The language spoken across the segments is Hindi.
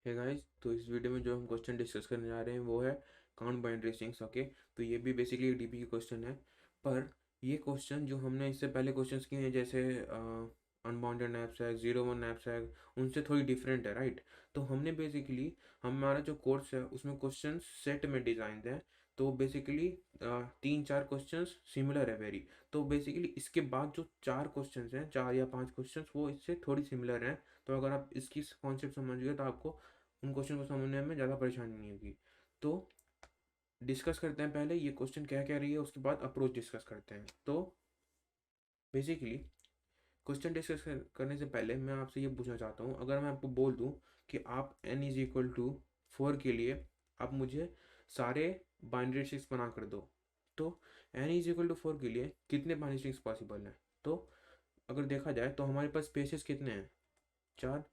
है गाइस। तो इस वीडियो में जो हम क्वेश्चन डिस्कस करने जा रहे हैं वो है काउंट बाइनरी स्ट्रिंग्स। ओके, तो ये भी बेसिकली डीपी की क्वेश्चन है। पर ये क्वेश्चन जो हमने इससे पहले क्वेश्चंस किए हैं, जैसे अनबाउंडेड नैपसैक, 01 नैपसैक, उनसे थोड़ी डिफरेंट है, राइट। तो हमने बेसिकली हमारा जो कोर्स है उसमें क्वेश्चन सेट में डिज़ाइन है। तो बेसिकली 3-4 क्वेश्चंस सिमिलर है वेरी। तो बेसिकली इसके बाद जो 4 क्वेश्चंस हैं, 4 या 5 क्वेश्चंस, वो इससे थोड़ी सिमिलर हैं। तो अगर आप इसकी कॉन्सेप्ट समझ गए तो आपको उन क्वेश्चन को समझने में ज़्यादा परेशानी नहीं होगी। तो डिस्कस करते हैं पहले ये क्वेश्चन क्या क्या रही है, उसके बाद अप्रोच डिस्कस करते हैं। तो बेसिकली क्वेश्चन डिस्कस करने से पहले मैं आपसे ये पूछना चाहता हूँ, अगर मैं आपको बोल दूँ कि आप n = 4 के लिए आप मुझे सारे बाइनरी स्ट्रिंग्स बना कर दो, तो n = 4 के लिए कितने बाइनरी स्ट्रिंग्स पॉसिबल हैं। तो अगर देखा जाए तो हमारे पास स्पेसेस कितने हैं, 4।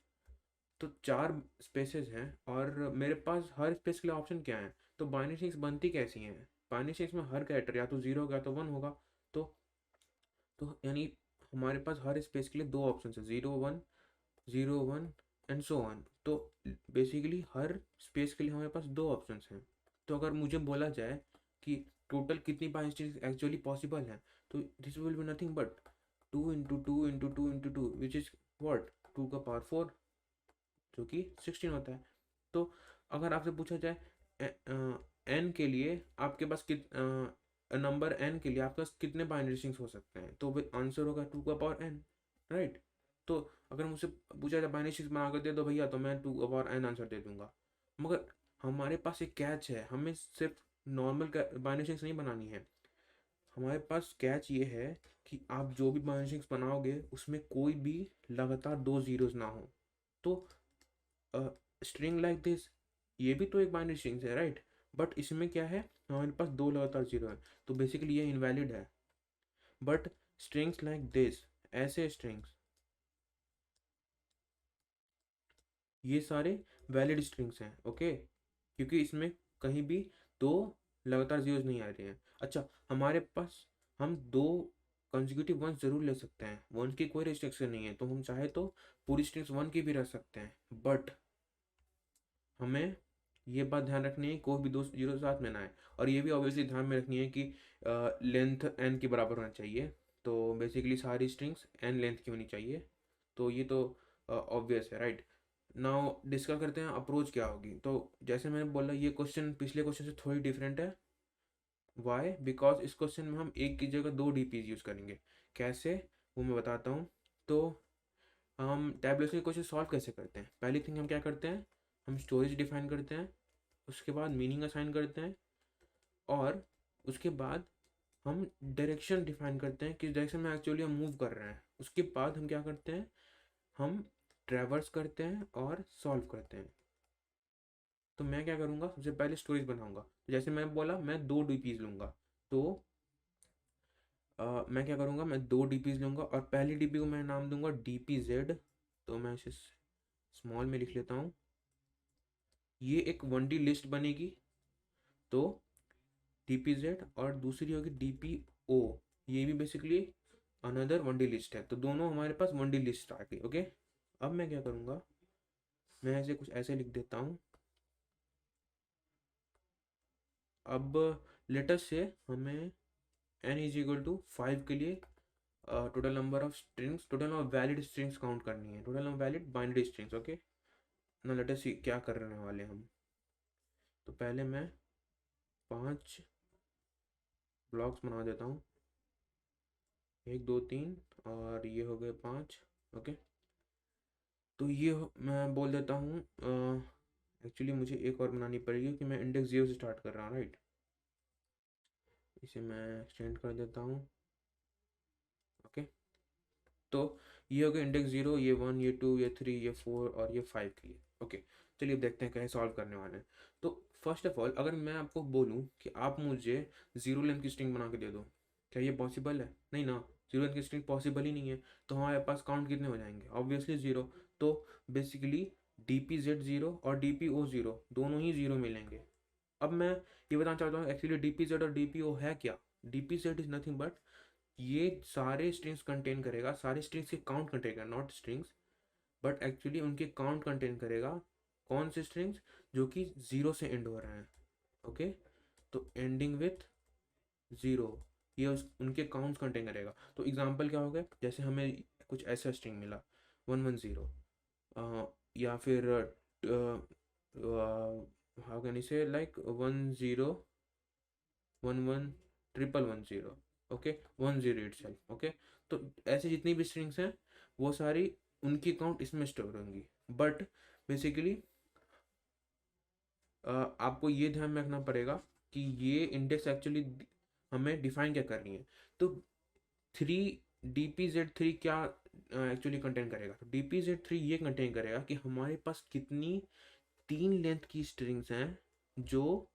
तो 4 स्पेसेस हैं और मेरे पास हर स्पेस के लिए ऑप्शन क्या है। तो बाइनरी स्ट्रिंग्स बनती कैसी हैं, बाइनरी स्ट्रिंग्स में हर कैरेक्टर या तो 0 होगा या तो 1 होगा। तो यानी हमारे पास हर स्पेस के लिए 2 ऑप्शन है, 0 1, 0 1 एंड सो ऑन। तो बेसिकली हर स्पेस के लिए हमारे पास 2 ऑप्शन हैं। तो अगर मुझे बोला जाए कि टोटल कितनी बाइनरी स्ट्रिंग्स एक्चुअली पॉसिबल हैं, तो this will be nothing but 2 × 2 × 2 × 2 which is what, 2 का पावर 4, जो कि 16 होता है। तो अगर आपसे पूछा जाए एन के लिए आपके पास नंबर एन के लिए आपके पास कितने बाइनरी स्ट्रिंग्स हो सकते हैं, तो आंसर होगा 2 का पावर n, राइट। तो अगर मुझसे पूछा जाए बाइनरी स्ट्रिंग्स बना कर दे दो भैया, तो मैं 2 का पावर n आंसर दे दूंगा। मगर हमारे पास एक कैच है, हमें सिर्फ नॉर्मल बाइनरी स्ट्रिंग्स नहीं बनानी है। हमारे पास कैच ये है कि आप जो भी बाइनरी स्ट्रिंग्स बनाओगे उसमें कोई भी लगातार 2 जीरोस ना हो। तो स्ट्रिंग लाइक दिस, ये भी तो एक बाइनरी स्ट्रिंग है, राइट। बट इसमें क्या है, हमारे पास 2 लगातार 0 है, तो बेसिकली ये इनवैलिड है। बट स्ट्रिंग्स लाइक दिस, ऐसे स्ट्रिंग्स, ये सारे वैलिड स्ट्रिंग्स हैं, ओके। क्योंकि इसमें कहीं भी 2 लगातार जीरोस नहीं आ रहे हैं। अच्छा, हमारे पास हम 2 कंसेक्यूटिव वंस जरूर ले सकते हैं, वंस की कोई रिस्ट्रिक्शन नहीं है, तो हम चाहे तो पूरी स्ट्रिंग्स 1 की भी रख सकते हैं। बट हमें ये बात ध्यान रखनी है कोई भी 2 जीरो साथ में ना आए। और ये भी ऑब्वियसली ध्यान में रखनी है कि लेंथ n के बराबर होना चाहिए। तो बेसिकली सारी स्ट्रिंग्स n लेंथ की होनी चाहिए। तो ये तो ऑब्वियस है, राइट। नाउ डिस्कस करते हैं अप्रोच क्या होगी। तो जैसे मैंने बोला, ये क्वेश्चन पिछले क्वेश्चन से थोड़ी डिफरेंट है। वाई? बिकॉज इस क्वेश्चन में हम एक की जगह 2 डीपीज यूज़ करेंगे। कैसे, वो मैं बताता हूँ। तो हम टैबलेशन क्वेश्चन सॉल्व कैसे करते हैं, पहली थिंग हम क्या करते हैं, हम स्टोरेज डिफाइन करते हैं, उसके बाद मीनिंग असाइन करते हैं, और उसके बाद हम डायरेक्शन डिफाइन करते हैं, किस डायरेक्शन में एक्चुअली हम मूव कर रहे हैं। उसके बाद हम क्या करते हैं, हम ट्रैवर्स करते हैं और सॉल्व करते हैं। तो मैं क्या करूँगा, सबसे पहले स्टोरेज बनाऊंगा। जैसे मैं बोला, मैं 2 डीपीज लूँगा। तो मैं क्या करूँगा, मैं 2 डीपीज लूँगा और पहली डीपी को मैं नाम दूंगा DPZ। तो मैं इसे स्मॉल में लिख लेता हूँ। ये एक 1D लिस्ट बनेगी। तो DPZ, और दूसरी होगी DPO, ये भी बेसिकली अनदर 1D लिस्ट है। तो दोनों हमारे पास 1D लिस्ट आ गई, ओके। अब मैं क्या करूँगा, मैं ऐसे कुछ ऐसे लिख देता हूँ। अब लेटेस्ट से हमें n = 5 के लिए total number of strings, total number valid strings count करनी है, total number valid binary strings, okay. ना लेटेस्ट सी क्या करने वाले हम। तो पहले मैं 5 ब्लॉक्स बना देता हूँ, 1 2 3, और ये हो गए 5, ओके। तो ये मैं बोल देता हूँ, एक्चुअली मुझे एक और बनानी पड़ेगी कि मैं इंडेक्स 0 से स्टार्ट कर रहा हूँ, राइट। इसे मैं एक्सटेंड कर देता हूँ, ओके। तो ये हो गया इंडेक्स 0, ये 1, ये 2, ये 3, ये 4 और ये 5 के लिए, ओके। चलिए अब देखते हैं कैसे सॉल्व करने वाले हैं। तो फर्स्ट ऑफ ऑल, अगर मैं आपको बोलूँ कि आप मुझे 0 लेंथ की स्ट्रिंग बना के दे दो, क्या ये पॉसिबल है? नहीं ना, 0 लेंथ की स्ट्रिंग पॉसिबल ही नहीं है। तो हमारे पास काउंट कितने हो जाएंगे, ऑब्वियसली 0। तो बेसिकली DPZ 0 और DPO 0 दोनों ही 0 मिलेंगे। अब मैं ये बताना चाहता हूँ, एक्चुअली DPZ और DPO है क्या। DPZ इज नथिंग बट, ये सारे स्ट्रिंग्स कंटेन करेगा, सारे स्ट्रिंग्स के काउंट कंटेन करेगा, नॉट स्ट्रिंग्स बट एक्चुअली उनके काउंट कंटेन करेगा। कौन से स्ट्रिंग्स जो कि 0 से एंड हो रहे हैं, ओके। तो एंडिंग विथ 0 ये उनके काउंट्स कंटेन करेगा। तो एग्जांपल क्या हो गया, जैसे हमें कुछ ऐसा स्ट्रिंग मिला 110, या फिर हाउ कैन यू से लाइक 10111110, ओके, 10 इटसेल्फ, ओके। तो ऐसे जितनी भी स्ट्रिंग्स हैं वो सारी उनकी काउंट इसमें स्टोर होंगी। बट बेसिकली आपको ये ध्यान में रखना पड़ेगा कि ये इंडेक्स एक्चुअली हमें डिफाइन क्या कर रही है। तो 3 क्या एक्चुअली कंटेन करेगा, तो DPZ3 ये कंटेन करेगा कि हमारे पास कितनी 3 लेंथ की स्ट्रिंग्स हैं जो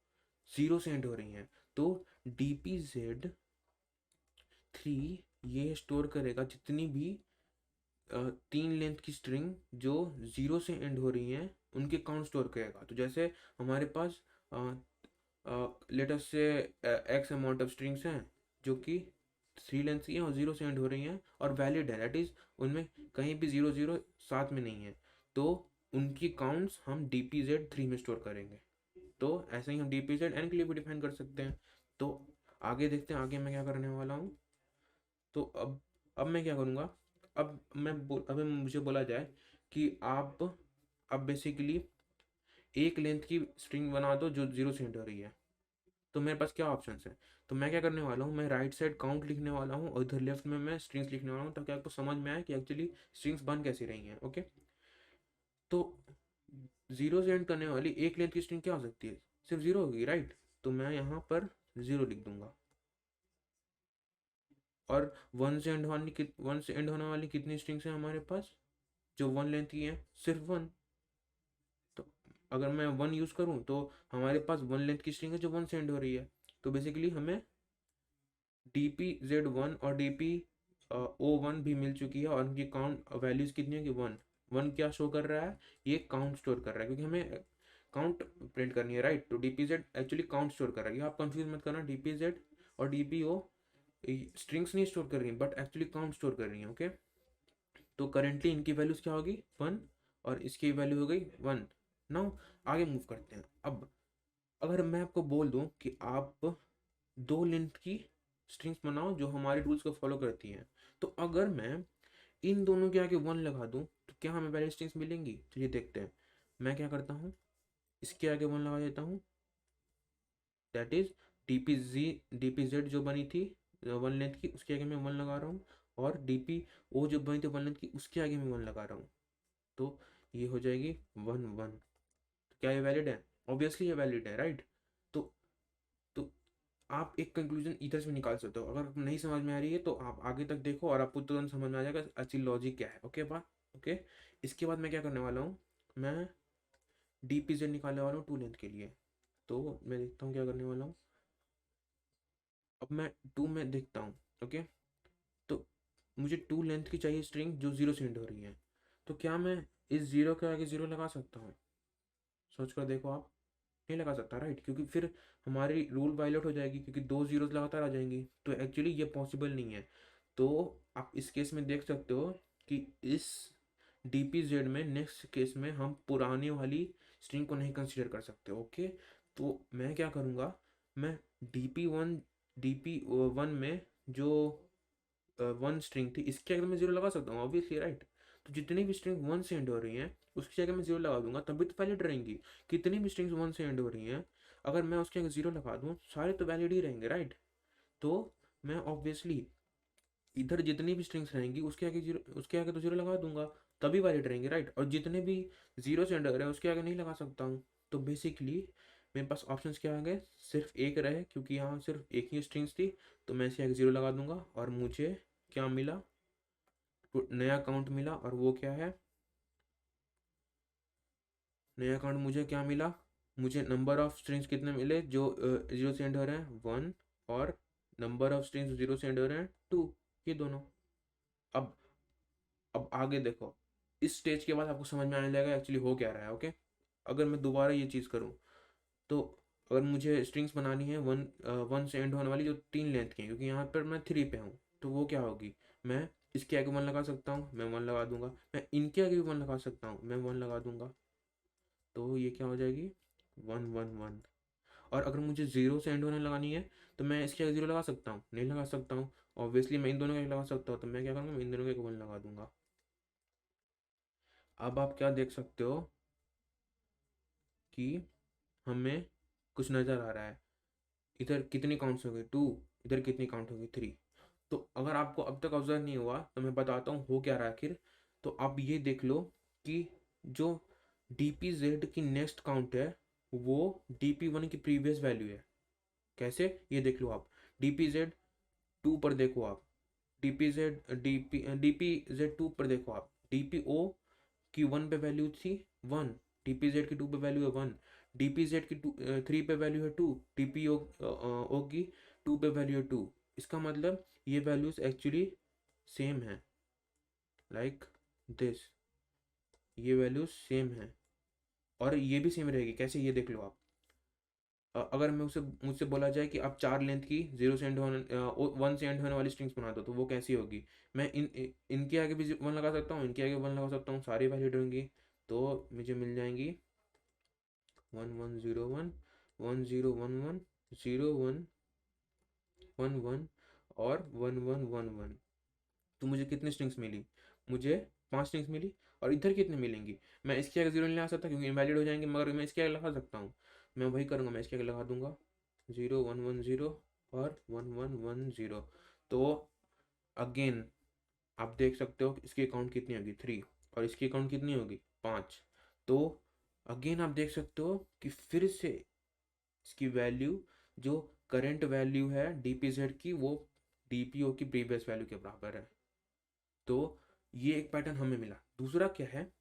0 से एंड हो रही हैं। तो DPZ3 ये स्टोर करेगा जितनी भी 3 लेंथ की स्ट्रिंग जो 0 से एंड हो रही हैं उनके काउंट स्टोर करेगा। तो जैसे हमारे पास लेट अस से एक्स अमाउंट ऑफ स्ट्रिंग्स हैं जो कि 3 लेंथ की हैं और 0 से एंड हो रही हैं और वैलिड है, दैट इज उनमें कहीं भी 0 0 साथ में नहीं है, तो उनकी काउंट्स हम DPZ3 में स्टोर करेंगे। तो ऐसे ही हम DPZN के लिए भी डिफाइन कर सकते हैं। तो आगे देखते हैं आगे मैं क्या करने वाला हूँ। तो अब मैं क्या करूँगा, अभी मुझे बोला जाए कि आप अब बेसिकली एक लेंथ की स्ट्रिंग बना दो जो 0 से एंड हो रही है। तो मेरे पास क्या ऑप्शंस है, तो मैं क्या करने वाला हूँ, मैं राइट साइड काउंट लिखने वाला हूँ और इधर लेफ्ट में मैं स्ट्रिंग्स लिखने वाला हूँ, ताकि आपको समझ में आए कि एक्चुअली स्ट्रिंग्स बन कैसी रही हैं, ओके। तो 0 से एंड करने वाली एक लेंथ की स्ट्रिंग क्या हो सकती है, सिर्फ 0 होगी, राइट। तो मैं यहाँ पर 0 लिख दूंगा। और 1 से एंड होने वाली कितनी स्ट्रिंग्स हैं हमारे पास जो 1 लेंथ की हैं, सिर्फ 1। तो अगर मैं 1 यूज़ करूँ तो हमारे पास 1 लेंथ की स्ट्रिंग है जो 1 से एंड हो रही है। तो बेसिकली हमें DPZ1 और DPO1 भी मिल चुकी है और उनकी काउंट वैल्यूज़ कितनी है कि 1 1 क्या शो कर रहा है, ये काउंट स्टोर कर रहा है, क्योंकि हमें काउंट प्रिंट करनी है, राइट। तो DPZ एक्चुअली काउंट स्टोर कर रहा है, ये आप कंफ्यूज मत करना। DPZ और DPO स्ट्रिंग्स नहीं स्टोर कर रही हैं बट एक्चुअली काउंट स्टोर कर रही हैं, ओके। तो करेंटली इनकी वैल्यूज़ क्या होगी 1 और इसकी वैल्यू हो गई 1। नाउ आगे मूव करते हैं। अब अगर मैं आपको बोल दूं कि आप 2 लेंथ की स्ट्रिंग्स बनाओ जो हमारे रूल्स को फॉलो करती हैं, तो अगर मैं इन दोनों के आगे 1 लगा दूं तो क्या हमें वैलिड स्ट्रिंग्स मिलेंगी, चलिए देखते हैं। मैं क्या करता हूँ, इसके आगे 1 लगा देता हूँ, दैट इज DPZ जो बनी थी 1 लेंथ की, उसके आगे मैं 1 लगा रहा हूँ। और DPO जो बनी थी 1 लेंथ की, उसके आगे मैं 1 लगा रहा हूँ। तो ये हो जाएगी 1 1। क्या ये वैलिड है, ऑब्वियसली ये वैलिड है, राइट। तो तो आप एक कंक्लूजन इधर से निकाल सकते हो। अगर नहीं समझ में आ रही है तो आप आगे तक देखो और आपको तुरंत समझ में आ जाएगा अच्छी लॉजिक क्या है, ओके बात, ओके। इसके बाद मैं क्या करने वाला हूँ, मैं DPZ निकालने वाला हूँ 2 लेंथ के लिए। तो मैं देखता हूँ क्या करने वाला हूँ। अब मैं 2 में देखता हूँ, ओके। तो मुझे 2 लेंथ की चाहिए स्ट्रिंग जो 0 से एंड हो रही है। तो क्या मैं इस 0 के आगे 0 लगा सकता हूँ, सोच कर देखो आप। नहीं लगा सकता, राइट, क्योंकि फिर हमारी रूल वायलेट हो जाएगी, क्योंकि 2 जीरोस लगातार आ जाएंगी। तो एक्चुअली ये पॉसिबल नहीं है। तो आप इस केस में देख सकते हो कि इस DPZ में नेक्स्ट केस में हम पुरानी वाली स्ट्रिंग को नहीं कंसीडर कर सकते, ओके। तो मैं क्या करूँगा, मैं DP1 में जो 1 स्ट्रिंग थी इसके अगर मैं 0 लगा सकता हूँ, ऑब्वियसली, राइट। तो जितनी भी स्ट्रिंग 1 से एंड हो रही हैं उसकी जगह मैं 0 लगा दूंगा, तभी तो वैलिड रहेंगी। कितनी भी स्ट्रिंग्स 1 से एंड हो रही हैं, अगर मैं उसके आगे 0 लगा दूँ सारे तो वैलिड ही रहेंगे, राइट। तो मैं ऑब्वियसली इधर जितनी भी स्ट्रिंग्स रहेंगी उसके आगे तो 0 लगा दूंगा, तभी वैलिड रहेंगे, राइट। और जितने भी 0 से एंड हो रहे हैं उसके आगे नहीं लगा सकता हूँ। तो बेसिकली मेरे पास ऑप्शंस क्या आ गए, सिर्फ एक रहे, क्योंकि यहाँ सिर्फ एक ही स्ट्रिंग्स थी। तो मैं इसे आगे 0 लगा दूंगा और मुझे क्या मिला, तो नया काउंट मिला। और वो क्या है, नया काउंट मुझे क्या मिला, मुझे नंबर ऑफ स्ट्रिंग्स कितने मिले जो 0 से एंड हो रहे हैं 1, और नंबर ऑफ स्ट्रिंग्स 0 से एंड हो रहे हैं 2, ये दोनों। अब अब आगे देखो, इस स्टेज के बाद आपको समझ में आने लगेगा एक्चुअली हो क्या रहा है, ओके। अगर मैं दोबारा ये चीज़ करूँ, तो अगर मुझे स्ट्रिंग्स बनानी है 1 से एंड होने वाली जो 3 लेंथ की है, क्योंकि यहाँ पर मैं 3 पे हूँ, तो वो क्या होगी, मैं इसके आगे 1 लगा सकता हूँ, मैं 1 लगा दूंगा। मैं इनके आगे भी 1 लगा सकता हूँ, मैं 1 लगा दूंगा। तो ये क्या हो जाएगी 111। और अगर मुझे ज़ीरो से एंड होने लगानी है तो मैं इसके आगे ज़ीरो लगा सकता हूँ? नहीं लगा सकता हूँ। ऑब्वियसली मैं इन दोनों के आगे लगा सकता हूँ, तो मैं क्या करूँगा, मैं इन दोनों के आगे 1 लगा दूंगा। अब आप क्या देख सकते हो कि हमें कुछ नज़र आ रहा है। इधर कितनी काउंट्स हो गई 2, इधर कितनी काउंट हो गई 3। तो अगर आपको अब तक ऑब्जर्व नहीं हुआ तो मैं बताता हूँ हो क्या रहा है आखिर। तो आप ये देख लो कि जो DPZ की नेक्स्ट काउंट है वो DP1 की प्रीवियस वैल्यू है। कैसे, ये देख लो आप। DPZ2 पर देखो आप, DPZ2 पर देखो आप, DPO की 1 पे वैल्यू थी 1, DPZ की 2 पे वैल्यू है 1, DPZ की 3 पे वैल्यू है 2, DPO ओ की 2 पे वैल्यू है 2। इसका मतलब ये वैल्यूज एक्चुअली सेम है, लाइक दिस, ये वैल्यूज सेम है। और ये भी सेम रहेगी। कैसे, ये देख लो आप। अगर मैं उसे मुझसे बोला जाए कि आप 4 लेंथ की 0 से एंड होने 1 से एंड होने वाली स्ट्रिंग्स बना दो, तो वो कैसी होगी? मैं इनके आगे भी 1 लगा सकता हूँ, इनके आगे 1 लगा सकता हूँ, सारी वैलिड होंगी। तो मुझे मिल जाएंगी 1101, 1011, 0111 और 1111। तो मुझे कितनी स्ट्रिंग्स मिली? मुझे 5 स्ट्रिंग्स मिली। और इधर कितने मिलेंगी? मैं इसके आगे 0 नहीं ला सकता क्योंकि इनवैलिड हो जाएंगे, मगर मैं इसके आगे लगा सकता हूँ। मैं वही करूँगा, मैं इसके आगे लगा दूंगा 0110 और 1110। तो अगेन आप देख सकते हो कि इसकी अकाउंट कितनी होगी 3, और इसकी अकाउंट कितनी होगी 5। तो अगेन आप देख सकते हो कि फिर से इसकी वैल्यू जो करंट वैल्यू है DPZ की, वो DPO की प्रीवियस वैल्यू के बराबर है। तो ये एक पैटर्न हमें मिला। दूसरा क्या है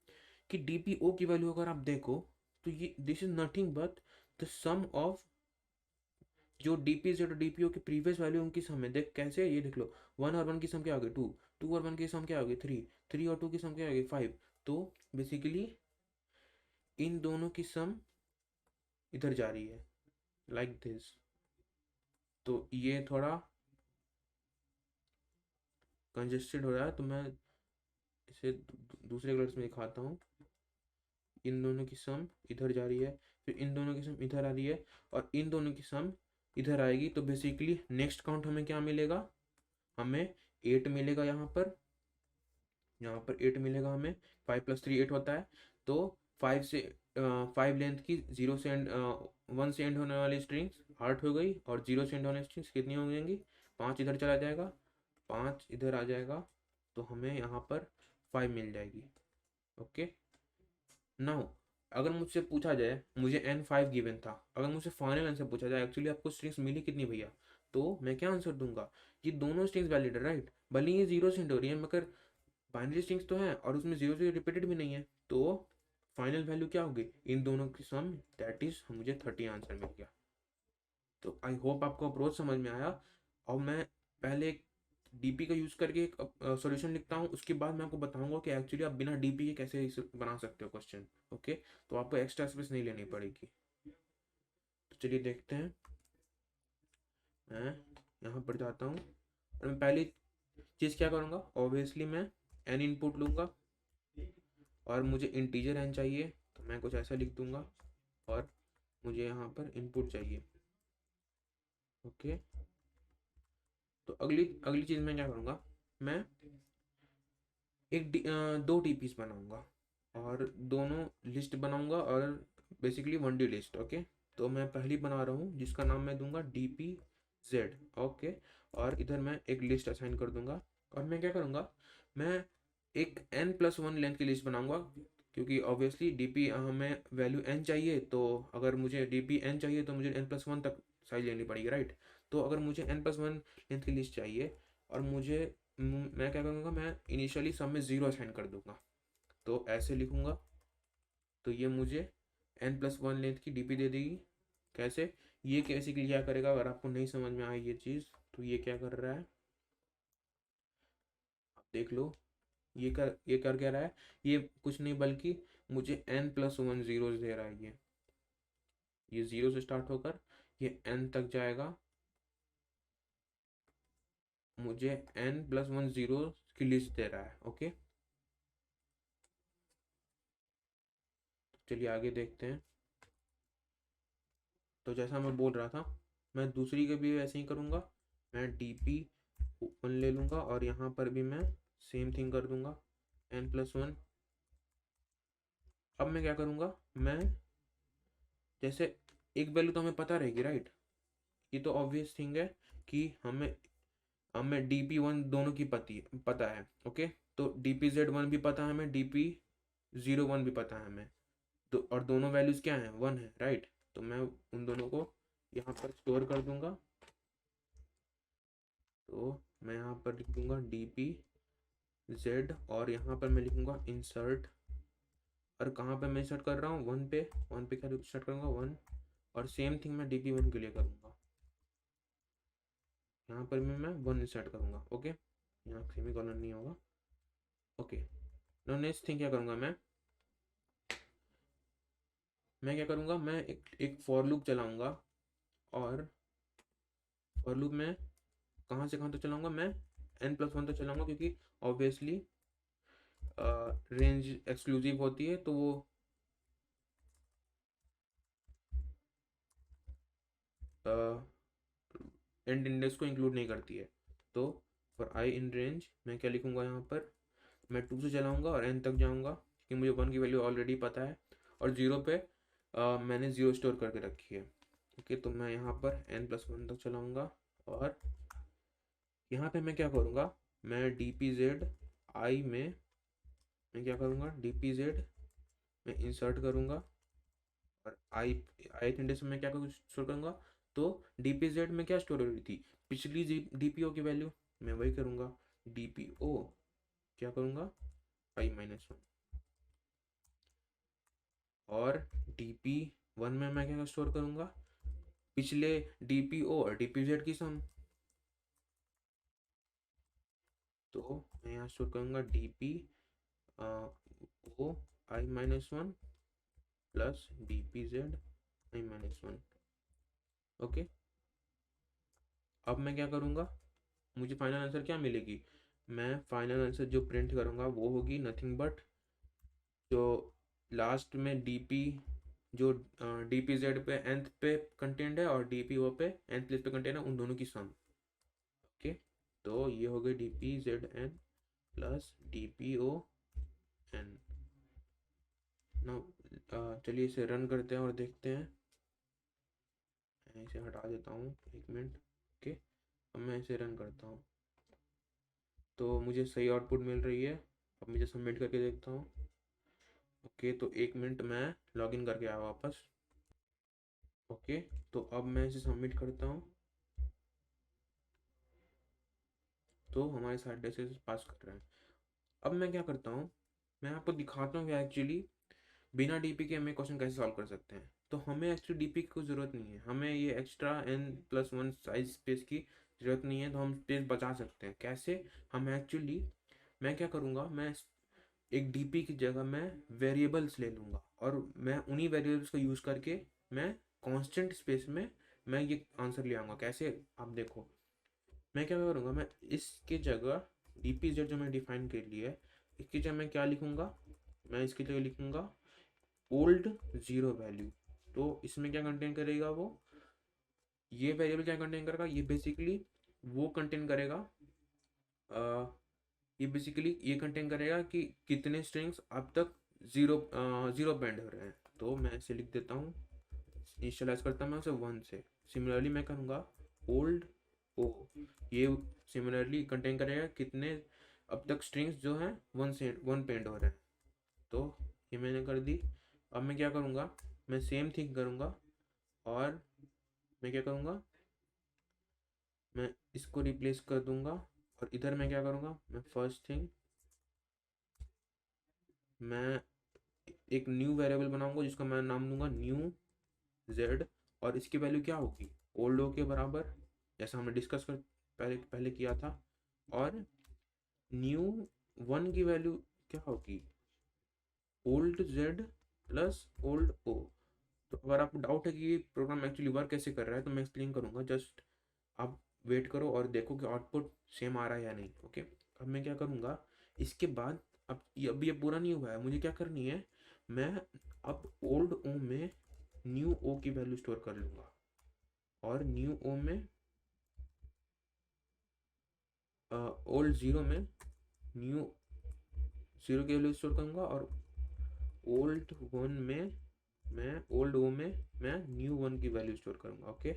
कि DPO की वैल्यू अगर आप देखो तो ये this is nothing but the sum of जो DPZ और DPO की प्रीवियस वैल्यू उनकी सम है। देख कैसे, ये देख लो 1 और 1 की सम क्या होगी 2, 2 और 1 की सम क्या होगी 3, 3 और 2 की सम क्या होगी 5। तो बेसिकली इन दोनों की सम इधर जा रही है, लाइक दिस। तो ये थोड़ा कंजेस्टेड हो रहा है, तो मैं इसे दूसरे कलर्स में दिखाता हूँ। इन दोनों की सम इधर जा रही है, फिर इन दोनों की सम इधर आ रही है, और इन दोनों की सम इधर आएगी। तो बेसिकली नेक्स्ट काउंट हमें क्या मिलेगा? हमें 8 मिलेगा। यहाँ पर 8 मिलेगा हमें। 5 + 3 8 होता है। तो 5 से 5 लेंथ की 0 से एंड 1 से एंड होने वाली स्ट्रिंग्स 8 हो गई, और 0 से एंड होने स्ट्रिंग्स कितनी हो जाएंगी? 5 इधर चला जाएगा, 5 इधर आ जाएगा, तो हमें यहाँ पर 5 मिल जाएगी। ओके, नाउ अगर मुझसे पूछा जाए, मुझे N5 गिवन था, अगर मुझसे फाइनल आंसर पूछा जाए एक्चुअली आपको स्ट्रिंग्स मिली कितनी भैया, तो मैं क्या आंसर दूंगा? ये दोनों स्ट्रिंग्स वैलिड है, राइट? भले ही ये 0 से एंड हो रही है, मगर बाइनरी स्ट्रिंग्स तो है और उसमें 0 से रिपीटेड भी नहीं है। तो फाइनल वैल्यू क्या होगी इन दोनों की सम? दैट इज मुझे 30 आंसर मिल गया। तो आई होप आपको अप्रोच समझ में आया। और मैं पहले एक DP का यूज़ करके एक सॉल्यूशन लिखता हूँ, उसके बाद मैं आपको बताऊंगा कि एक्चुअली आप बिना DP के कैसे इसे बना सकते हो क्वेश्चन। ओके, तो आपको एक्स्ट्रा स्पेस नहीं लेनी पड़ेगी। तो चलिए देखते हैं। मैं यहाँ पर जाता हूँ और मैं पहली चीज़ क्या करूँगा, ऑब्वियसली मैं n इनपुट लूँगा, और मुझे इंटीजर n चाहिए, तो मैं कुछ ऐसा लिख दूंगा, और मुझे यहाँ पर इनपुट चाहिए। ओके, तो अगली अगली चीज़ मैं क्या करूँगा, मैं दो DPs बनाऊंगा, और दोनों लिस्ट बनाऊंगा, और बेसिकली 1D लिस्ट। ओके, तो मैं पहली बना रहा हूँ जिसका नाम मैं दूंगा DPZ। ओके, और इधर मैं एक लिस्ट असाइन कर दूंगा, और मैं क्या करूँगा, मैं एक n+1 लेंथ की लिस्ट बनाऊंगा, क्योंकि ऑब्वियसली DP हमें वैल्यू n चाहिए। तो अगर मुझे DP n चाहिए तो मुझे n+1 तक साइज लेनी पड़ेगी, राइट? तो अगर मुझे n+1 लेंथ की लिस्ट चाहिए, और मुझे मैं क्या करूँगा, मैं इनिशियली सब में 0 असाइन कर दूंगा। तो ऐसे लिखूंगा, तो ये मुझे n+1 लेंथ की DP दे देगी। कैसे, ये कैसे क्या करेगा, अगर आपको नहीं समझ में आई ये चीज़, तो ये क्या कर रहा है आप देख लो। ये कर क्या रहा है, ये कुछ नहीं बल्कि मुझे n+1 जीरोस दे रहा है। ये 0 से स्टार्ट होकर ये n तक जाएगा, मुझे n+1 जीरो की लिस्ट दे रहा है। ओके, चलिए आगे देखते हैं। तो जैसा मैं बोल रहा था, मैं दूसरी के भी ऐसे ही करूँगा। मैं dp1 ले लूँगा और यहाँ पर भी मैं सेम थिंग कर दूँगा n+1। अब मैं क्या करूँगा, मैं जैसे एक वैल्यू तो हमें पता रहेगी, राइट। ये तो ऑब्वियस थिंग है कि हमें हमें dp1 दोनों की पता है, ओके। तो dpz1 भी पता है हमें, dp01 भी पता है हमें। तो और दोनों वैल्यूज़ क्या हैं, 1 है, राइट। तो मैं उन दोनों को यहाँ पर स्टोर कर दूंगा। तो मैं यहाँ पर लिख दूंगा dpz और यहाँ पर मैं लिखूंगा इंसर्ट। और कहाँ पे मैं इंसर्ट कर रहा हूँ, 1 पे क्या इंसर्ट करूँगा, 1। और सेम थिंग मैं dp1 के लिए करूँगा। यहाँ पर भी मैं 1 इंसर्ट करूँगा, ओके। यहाँ सेमीकोलन नहीं होगा, ओके। नो नेक्स्ट थिंग क्या करूँगा, मैं क्या करूँगा, मैं एक फॉर लूप चलाऊँगा। और फॉर लूप में कहाँ से कहाँ तक चलाऊँगा, मैं n+1 तक चलाऊँगा, क्योंकि ऑब्वियसली रेंज एक्सक्लूसिव होती है, तो वो एंड इंडेक्स को इंक्लूड नहीं करती है। तो फॉर आई इन रेंज मैं क्या लिखूँगा, यहाँ पर मैं 2 से चलाऊँगा और n तक जाऊँगा, क्योंकि मुझे 1 की वैल्यू ऑलरेडी पता है। और 0 पे मैंने 0 स्टोर करके रखी है, ओके। तो मैं यहाँ पर n+1 तक चलाऊँगा। और यहाँ पे मैं क्या करूँगा, मैं dpz i में मैं क्या करूँगा, dpz में इंसर्ट करूँगा। और आई इंडेक्स में मैं क्या स्टोर करूँगा, तो dpz में क्या स्टोर हो रही थी, पिछली dpo की वैल्यू, मैं वही करूँगा। dpo क्या करूँगा, i-1। और dp1 में मैं क्या स्टोर करूँगा, पिछले dpo और dpz की सम। तो मैं यहाँ स्टोर करूँगा dp o i-1 plus dpz i-1, okay. अब मैं क्या करूँगा, मुझे फाइनल आंसर क्या मिलेगी, मैं फाइनल आंसर जो प्रिंट करूँगा वो होगी नथिंग बट जो लास्ट में dp जो dpz पे nth पे कंटेंट है और dpo पे nth प्लेस पे कंटेंट है, उन दोनों की सम, ओके। तो ये हो गई dpzn प्लस dpon। नाउ चलिए इसे रन करते हैं और देखते हैं। मैं इसे हटा देता हूँ, 1 मिनट, ओके। अब मैं इसे रन करता हूँ, तो मुझे सही आउटपुट मिल रही है। अब मुझे सबमिट करके देखता हूँ, ओके। तो 1 मिनट, मैं लॉगिन करके आया वापस, ओके। तो अब मैं इसे सबमिट करता हूँ, तो हमारे सारे टेस्ट पास कर रहे हैं। अब मैं क्या करता हूँ, मैं आपको दिखाता हूँ कि एक्चुअली बिना डीपी के हमें क्वेश्चन कैसे सॉल्व कर सकते हैं। तो हमें एक्चुअली डीपी की कोई ज़रूरत नहीं है, हमें ये एक्स्ट्रा n+1 साइज स्पेस की ज़रूरत नहीं है। तो हम स्पेस बचा सकते हैं कैसे, हम एक्चुअली मैं क्या करूँगा, मैं एक डीपी की जगह मैं वेरिएबल्स ले लूँगा और मैं उन्हीं वेरिएबल्स को यूज़ करके मैं कांस्टेंट स्पेस में मैं ये आंसर ले आऊँगा। कैसे, आप देखो, मैं क्या करूँगा, मैं इसके जगह dpz जो मैं डिफाइन कर लिया है, इसकी जगह मैं क्या लिखूँगा, मैं इसकी जगह लिखूँगा ओल्ड 0 वैल्यू। तो इसमें क्या कंटेन करेगा, वो ये वेरिएबल क्या कंटेन करेगा, ये बेसिकली वो कंटेन करेगा, ये बेसिकली ये कंटेन करेगा कि कितने स्ट्रिंग्स अब तक जीरो बैंड हो रहे हैं। तो मैं इसे लिख देता हूँ, इनिशियलाइज करता हूँ मैं उसे 1 से। सिमिलरली मैं करूँगा ओल्ड ओ, ये सिमिलरली कंटेन करेगा कितने अब तक स्ट्रिंग्स जो हैं 1 पे एंड हो रहे हैं। तो ये मैंने कर दी। अब मैं क्या करूँगा, मैं सेम थिंग करूँगा और मैं क्या करूँगा, मैं इसको रिप्लेस कर दूँगा। और इधर मैं क्या करूँगा, मैं फर्स्ट थिंग मैं एक न्यू वेरिएबल बनाऊंगा जिसका मैं नाम दूंगा न्यू जेड। और इसकी वैल्यू क्या होगी, ओल्ड ओ के बराबर, जैसा हमने डिस्कस कर पहले पहले किया था। और न्यू 1 की वैल्यू क्या होगी, ओल्ड जेड प्लस ओल्ड ओ। तो अगर आपको डाउट है कि ये प्रोग्राम एक्चुअली वर्क कैसे कर रहा है, तो मैं एक्सप्लेन करूंगा, जस्ट आप वेट करो और देखो कि आउटपुट सेम आ रहा है या नहीं, ओके। अब मैं क्या करूँगा, इसके बाद अब ये पूरा नहीं हुआ है, मुझे क्या करनी है, मैं अब ओल्ड ओ में न्यू ओ की वैल्यू स्टोर कर लूँगा और न्यू ओ में ओल्ड ज़ीरो में न्यू ज़ीरो की वैल्यू स्टोर करूँगा और ओल्ड वन में मैं ओल्ड ओ में मैं न्यू वन की वैल्यू स्टोर करूँगा। ओके,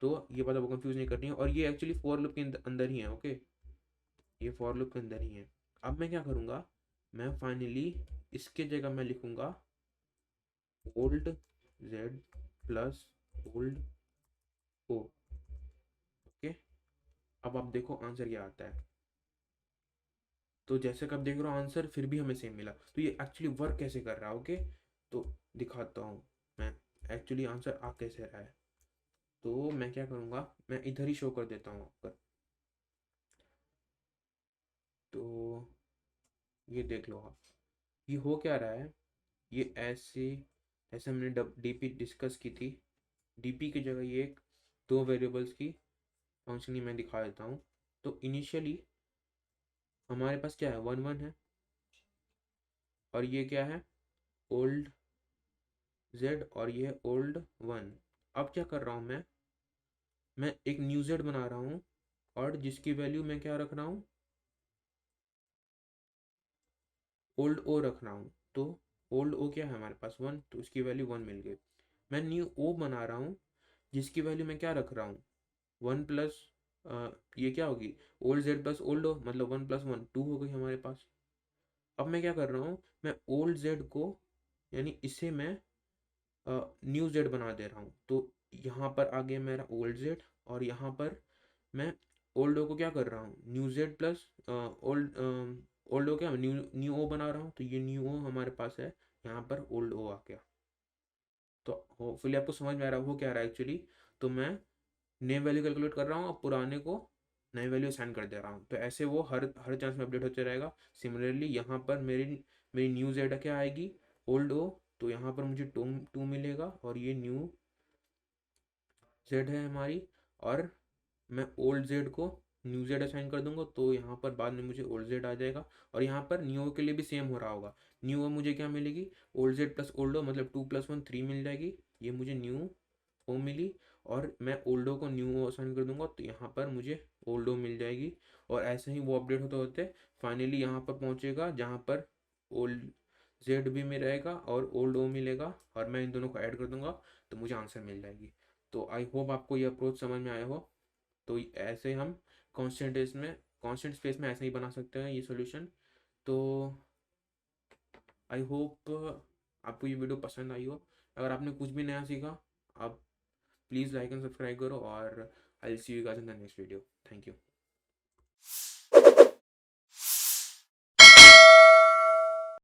तो ये बात आपको कंफ्यूज नहीं करनी है और ये एक्चुअली फॉर लूप के अंदर ही है। ओके, ये फॉर लूप के अंदर ही है। अब मैं क्या करूँगा, मैं फाइनली इसके जगह मैं लिखूँगा ओल्ड जेड प्लस ओल्ड ओ। ओके, अब आप देखो आंसर क्या आता है। तो जैसे कि आप देख रहे हो आंसर फिर भी हमें सेम मिला। तो ये एक्चुअली वर्क कैसे कर रहा है। ओके, तो दिखाता हूँ मैं एक्चुअली आंसर आ कैसे रहा है। तो मैं क्या करूँगा, मैं इधर ही शो कर देता हूँ आपको। तो ये देख लो आप, ये हो क्या रहा है। ये ऐसे ऐसे हमने डीपी डिस्कस की थी। डीपी की जगह ये एक दो वेरिएबल्स की फंक्शनिंग मैं दिखा देता हूँ। तो इनिशियली हमारे पास क्या है, वन वन है और ये क्या है ओल्ड जेड और ये है ओल्ड वन। अब क्या कर रहा हूँ मैं एक न्यू जेड बना रहा हूँ और जिसकी वैल्यू मैं क्या रख रहा हूँ, ओल्ड ओ रख रहा हूँ। तो ओल्ड ओ क्या है हमारे पास वन, तो उसकी वैल्यू वन मिल गई। मैं न्यू ओ बना रहा हूँ जिसकी वैल्यू मैं क्या रख रहा हूँ, वन प्लस ये क्या होगी ओल्ड जेड प्लस ओल्ड ओ, मतलब वन प्लस वन टू हो गई हमारे पास। अब मैं क्या कर रहा हूँ, मैं ओल्ड जेड को यानी इसे मैं न्यू जेड बना दे रहा हूँ। तो यहाँ पर आ गया मेरा ओल्ड जेड और यहाँ पर मैं ओल्ड ओ को क्या कर रहा हूँ, new Z plus old old O क्या न्यू न्यू ओ बना रहा हूँ। तो ये न्यू ओ हमारे पास है, यहाँ पर ओल्ड ओ आ गया। तो होपफुली आपको समझ में आ रहा हो क्या रहा है एक्चुअली। तो मैं नए वैल्यू कैलकुलेट कर रहा हूँ और पुराने को नए वैल्यू असाइन कर दे रहा हूँ। तो ऐसे वो हर हर चांस में अपडेट होते रहेगा। सिमिलरली यहाँ पर मेरी मेरी न्यू जेड क्या आएगी, ओल्ड ओ। तो यहाँ पर मुझे टू टू मिलेगा और ये न्यू जेड है हमारी। और मैं ओल्ड जेड को न्यू जेड असाइन कर दूंगा तो यहाँ पर बाद में मुझे ओल्ड जेड आ जाएगा। और यहाँ पर न्यू के लिए भी सेम हो रहा होगा। न्यू मुझे क्या मिलेगी, ओल्ड जेड प्लस ओल्ड ओ, मतलब टू प्लस वन थ्री मिल जाएगी। ये मुझे न्यू ओ मिली और मैं ओल्डो को न्यू ओ असाइन कर दूंगा तो यहाँ पर मुझे ओल्डो मिल जाएगी। और ऐसे ही वो अपडेट होते होते फाइनली यहाँ पर पहुँचेगा जहाँ पर ओल्ड जेड भी में रहेगा और ओल्ड ओ मिलेगा और मैं इन दोनों को ऐड कर दूंगा तो मुझे आंसर मिल जाएगी। तो आई होप आपको ये अप्रोच समझ में आया हो। तो ऐसे हम कांस्टेंट स्पेस में ऐसे ही बना सकते हैं ये सॉल्यूशन। तो आई होप आपको ये वीडियो पसंद आई हो। अगर आपने कुछ भी नया सीखा, आप प्लीज़ लाइक एंड सब्सक्राइब करो और I will see you guys in the next video. Thank you.